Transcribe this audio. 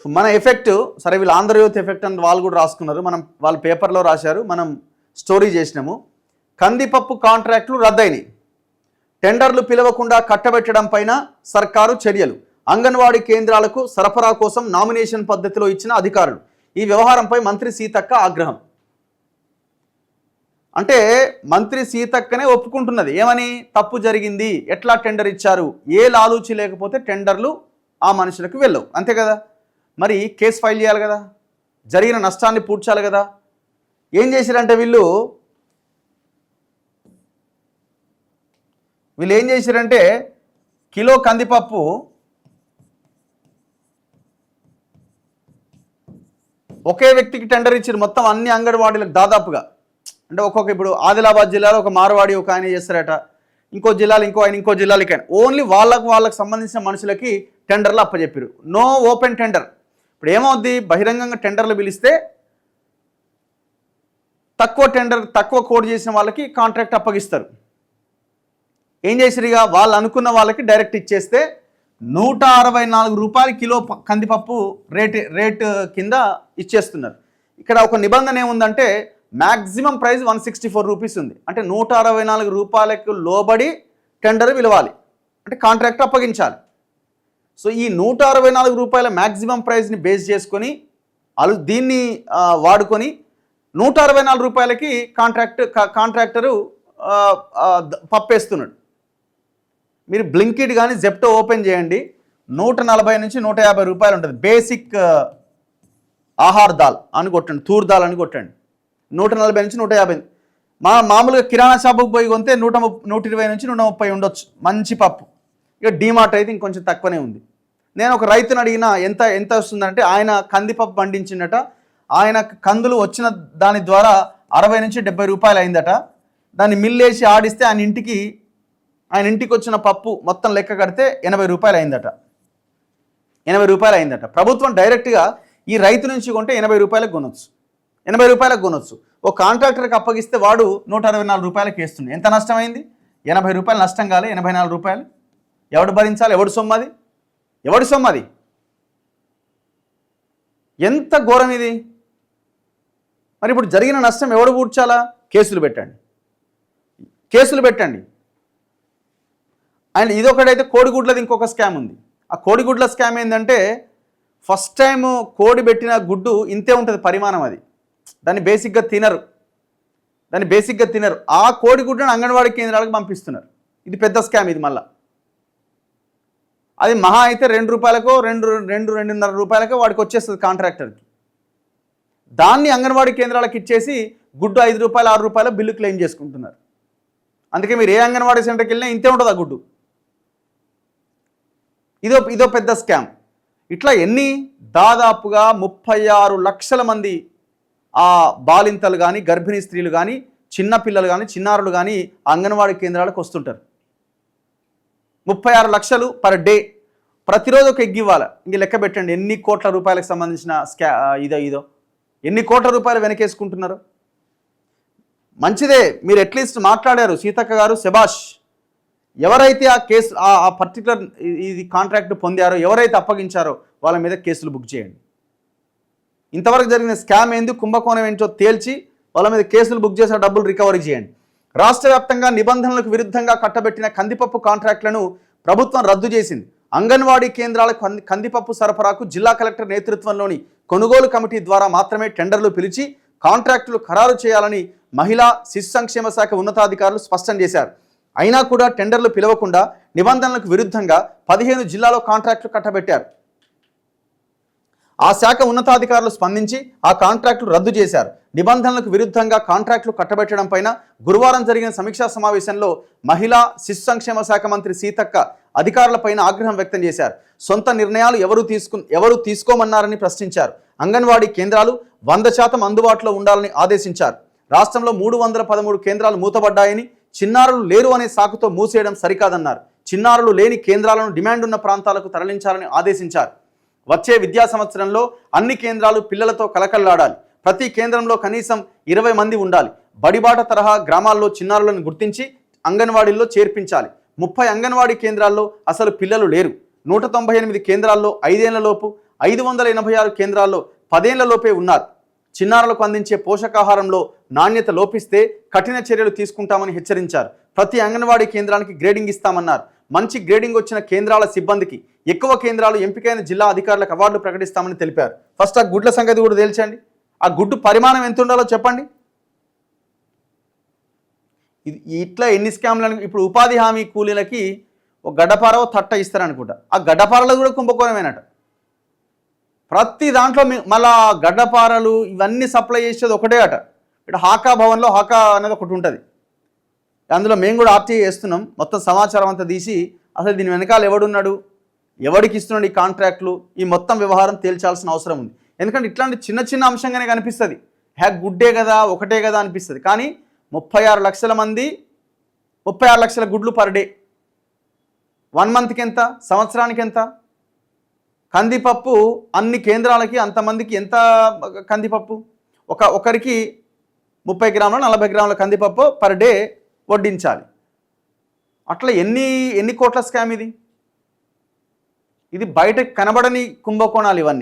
మన ఎఫెక్ట్ సరే, వీళ్ళు ఆంధ్రజ్యోతి ఎఫెక్ట్ అని వాళ్ళు కూడా రాసుకున్నారు, వాళ్ళు పేపర్లో రాశారు, మనం స్టోరీ చేసినాము. కందిపప్పు కాంట్రాక్టులు రద్దయినాయి, టెండర్లు పిలవకుండా కట్టబెట్టడం పైన సర్కారు చర్యలు, అంగన్వాడీ కేంద్రాలకు సరఫరా కోసం నామినేషన్ పద్ధతిలో ఇచ్చిన అధికారులు. ఈ వ్యవహారంపై మంత్రి సీతక్క ఆగ్రహం. అంటే మంత్రి సీతక్కనే ఒప్పుకుంటున్నది, ఏమని? తప్పు జరిగింది, ఎట్లా టెండర్ ఇచ్చారు, ఏ లాలూచి లేకపోతే టెండర్లు ఆ మనుషులకు వెళ్ళవు, అంతే కదా. మరి కేసు ఫైల్ చేయాలి కదా, జరిగిన నష్టాన్ని పూడ్చాలి కదా. ఏం చేశారంటే వీళ్ళు ఏం చేశారంటే కిలో కందిపప్పు ఒకే వ్యక్తికి టెండర్ ఇచ్చారు, మొత్తం అన్ని అంగన్వాడీలకు దాదాపుగా. అంటే ఇప్పుడు ఆదిలాబాద్ జిల్లాలో ఒక మార్వాడి ఒక ఆయన చేస్తారట, ఇంకో జిల్లాలో ఇంకో ఆయన, ఇంకో జిల్లాలకి ఆయన, ఓన్లీ వాళ్ళకు సంబంధించిన మనుషులకి టెండర్లు అప్పచెప్పారు. No open tender. ఇప్పుడు ఏమవుద్ది, బహిరంగంగా టెండర్లు పిలిస్తే తక్కువ కోడ్ చేసిన వాళ్ళకి కాంట్రాక్ట్ అప్పగిస్తారు. ఏం చేసారు, ఇక వాళ్ళు అనుకున్న వాళ్ళకి డైరెక్ట్ ఇచ్చేస్తే 164 రూపాయలు కిలో కందిపప్పు రేట్ కింద ఇచ్చేస్తున్నారు. ఇక్కడ ఒక నిబంధన ఏముందంటే మ్యాక్సిమం ప్రైస్ 164 రూపీస్ ఉంది. అంటే 164 రూపాయలకు లోబడి టెండర్ పిలవాలి, అంటే కాంట్రాక్ట్ అప్పగించాలి. సో ఈ 164 రూపాయల మ్యాక్సిమం ప్రైస్ని బేస్ చేసుకొని వాళ్ళు దీన్ని వాడుకొని 164 రూపాయలకి కాంట్రాక్టరు పప్పేస్తున్నాడు. మీరు బ్లింకిట్ కానీ జెప్టో ఓపెన్ చేయండి, 140 నుంచి 150 రూపాయలు ఉంటుంది. బేసిక్ ఆహార్ దాల్ అని కొట్టండి, తూర్ దాల్ అని కొట్టండి, 140 నుంచి 150. మామూలుగా కిరాణా షాపుకి పోయి కొంటే 120 నుంచి 130 ఉండొచ్చు మంచి పప్పు. ఇక డీమార్ట్ అయితే ఇంకొంచెం తక్కువనే ఉంది. నేను ఒక రైతుని అడిగిన ఎంత వస్తుందంటే, ఆయన కందిపప్పు పండించిందట, ఆయన కందులు వచ్చిన దాని ద్వారా 60 నుంచి 70 రూపాయలు అయిందట. దాన్ని మిల్లేసి ఆడిస్తే ఆయన ఇంటికి వచ్చిన పప్పు మొత్తం లెక్క కడితే 80 రూపాయలు అయిందట. 80 రూపాయలు అయిందట. ప్రభుత్వం డైరెక్ట్గా ఈ రైతు నుంచి కొంటే 80 రూపాయలకు కొనొచ్చు, 80 రూపాయలకు కొనొచ్చు. ఓ కాంట్రాక్టర్కి అప్పగిస్తే వాడు 164 రూపాయలకి వేస్తుంది. ఎంత నష్టమైంది? 80 రూపాయలు నష్టం కాలే, 84 రూపాయలు ఎవడు భరించాలి? ఎవడు సొమ్మది? ఎంత ఘోరం ఇది! మరి ఇప్పుడు జరిగిన నష్టం ఎవడు పూడ్చాలా? కేసులు పెట్టండి. అండ్ ఇదొకటైతే కోడిగుడ్లది ఇంకొక స్కామ్ ఉంది. ఆ కోడిగుడ్ల స్కామ్ ఏంటంటే, ఫస్ట్ టైం కోడి పెట్టిన గుడ్డు ఇంతే ఉంటుంది పరిమాణం, అది దాన్ని బేసిక్గా తినరు. ఆ కోడిగుడ్డును అంగన్వాడీ కేంద్రాలకు పంపిస్తున్నారు. ఇది పెద్ద స్కామ్. ఇది మళ్ళీ అది మహా అయితే 2 రూపాయలకో 2.5 రూపాయలకో వాడికి వచ్చేస్తుంది కాంట్రాక్టర్కి. దాన్ని అంగన్వాడీ కేంద్రాలకు ఇచ్చేసి గుడ్డు 5 రూపాయలు 6 రూపాయల బిల్లు క్లెయిమ్ చేసుకుంటున్నారు. అందుకే మీరు ఏ అంగన్వాడీ సెంటర్కి వెళ్ళినా ఇంతే ఉంటుంది ఆ గుడ్డు. ఇదో పెద్ద స్కామ్. ఇట్లా దాదాపుగా 36 లక్షల మంది ఆ బాలింతలు కానీ, గర్భిణీ స్త్రీలు కానీ, చిన్నపిల్లలు కానీ, చిన్నారులు కానీ అంగన్వాడీ కేంద్రాలకు వస్తుంటారు. 36 లక్షలు పర్ డే. ప్రతిరోజు ఒక ఎగ్ ఇవ్వాలి. ఇంక లెక్క పెట్టండి ఎన్ని కోట్ల రూపాయలకు సంబంధించిన ఇదో ఎన్ని కోట్ల రూపాయలు వెనకేసుకుంటున్నారు. మంచిదే, మీరు అట్లీస్ట్ మాట్లాడారు సీతక్క గారు, శబాష్. ఎవరైతే ఆ కేసు ఆ పర్టికులర్ ఇది కాంట్రాక్ట్ పొందారో, ఎవరైతే అప్పగించారో వాళ్ళ మీద కేసులు బుక్ చేయండి. ఇంతవరకు జరిగిన స్కామ్ ఏంది, కుంభకోణం ఏంటో తేల్చి వాళ్ళ మీద కేసులు బుక్ చేసిన డబ్బులు రికవరీ చేయండి. రాష్ట్ర వ్యాప్తంగా నిబంధనలకు విరుద్ధంగా కట్టబెట్టిన కందిపప్పు కాంట్రాక్టులను ప్రభుత్వం రద్దు చేసింది. అంగన్వాడీ కేంద్రాల కందిపప్పు సరఫరాకు జిల్లా కలెక్టర్ నేతృత్వంలోని కొనుగోలు కమిటీ ద్వారా మాత్రమే టెండర్లు పిలిచి కాంట్రాక్టులు ఖరారు చేయాలని మహిళా శిశు సంక్షేమ శాఖ ఉన్నతాధికారులు స్పష్టం చేశారు. అయినా కూడా టెండర్లు పిలవకుండా నిబంధనలకు విరుద్ధంగా 15 జిల్లాలో కాంట్రాక్టులు కట్టబెట్టారు. ఆ శాఖ ఉన్నతాధికారులు స్పందించి ఆ కాంట్రాక్టులు రద్దు చేశారు. నిబంధనలకు విరుద్ధంగా కాంట్రాక్టులు కట్టబెట్టడం పైన గురువారం జరిగిన సమీక్షా సమావేశంలో మహిళా శిశు సంక్షేమ శాఖ మంత్రి సీతక్క అధికారులపైన ఆగ్రహం వ్యక్తం చేశారు. సొంత నిర్ణయాలు ఎవరు తీసుకోమన్నారని ప్రశ్నించారు. అంగన్వాడీ కేంద్రాలు 100% అందుబాటులో ఉండాలని ఆదేశించారు. రాష్ట్రంలో 313 కేంద్రాలు మూతబడ్డాయని, చిన్నారులు లేరు అనే సాకుతో మూసేయడం సరికాదన్నారు. చిన్నారులు లేని కేంద్రాలను డిమాండ్ ఉన్న ప్రాంతాలకు తరలించాలని ఆదేశించారు. వచ్చే విద్యా సంవత్సరంలో అన్ని కేంద్రాలు పిల్లలతో కలకల్లాడాలి. ప్రతి కేంద్రంలో కనీసం 20 మంది ఉండాలి. బడిబాట తరహా గ్రామాల్లో చిన్నారులను గుర్తించి అంగన్వాడీల్లో చేర్పించాలి. 30 అంగన్వాడీ కేంద్రాల్లో అసలు పిల్లలు లేరు. 198 కేంద్రాల్లో 5 ఏళ్లలోపు, 586 కేంద్రాల్లో 10 ఏళ్లలోపే ఉన్నారు. చిన్నారులకు అందించే పోషకాహారంలో నాణ్యత లోపిస్తే కఠిన చర్యలు తీసుకుంటామని హెచ్చరించారు. ప్రతి అంగన్వాడీ కేంద్రానికి గ్రేడింగ్ ఇస్తామన్నారు. మంచి గ్రేడింగ్ వచ్చిన కేంద్రాల సిబ్బందికి ఎక్కువ కేంద్రాలు ఎంపికైన జిల్లా అధికారులకు అవార్డులు ప్రకటిస్తామని తెలిపారు. ఫస్ట్ ఆ గుడ్ల సంగతి కూడా తేల్చండి. ఆ గుడ్డు పరిమాణం ఎంత ఉండాలో చెప్పండి. ఇట్లా ఎన్ని స్కామ్లను ఇప్పుడు ఉపాధి హామీ కూలీలకి ఒక గడ్డపారో తట్ట ఇస్తారనుకుంటా. ఆ గడ్డపారలో కూడా కుంభకోణమేనట. ప్రతి దాంట్లో మళ్ళా గడ్డపారలు ఇవన్నీ సప్లై చేసేది ఒకటే అట. ఇక్కడ హాకా భవన్లో హాకా అనేది ఒకటి ఉంటుంది. అందులో మేము కూడా ఆర్టీఐ చేస్తున్నాం. మొత్తం సమాచారం అంతా తీసి అసలు దీని వెనకాల ఎవడున్నాడు, ఎవడికి ఇస్తున్నాడు ఈ కాంట్రాక్ట్లు, ఈ మొత్తం వ్యవహారం తేల్చాల్సిన అవసరం ఉంది. ఎందుకంటే ఇట్లాంటి చిన్న చిన్న అంశంగానే కనిపిస్తుంది. గుడ్డే కదా ఒకటే కదా అనిపిస్తుంది. కానీ 36 లక్షల మంది 36 లక్షల గుడ్లు పర్ డే. 1 మంత్కి ఎంత, సంవత్సరానికి ఎంత? కందిపప్పు అన్ని కేంద్రాలకి అంతమందికి ఎంత కందిపప్పు? ఒకరికి 30 గ్రాముల 40 గ్రాముల కందిపప్పు పర్ డే వడ్డించాలి. అట్లా ఎన్ని కోట్ల స్కామ్ ఇది? ఇది బయటకు కనబడని కుంభకోణాలు ఇవన్నీ.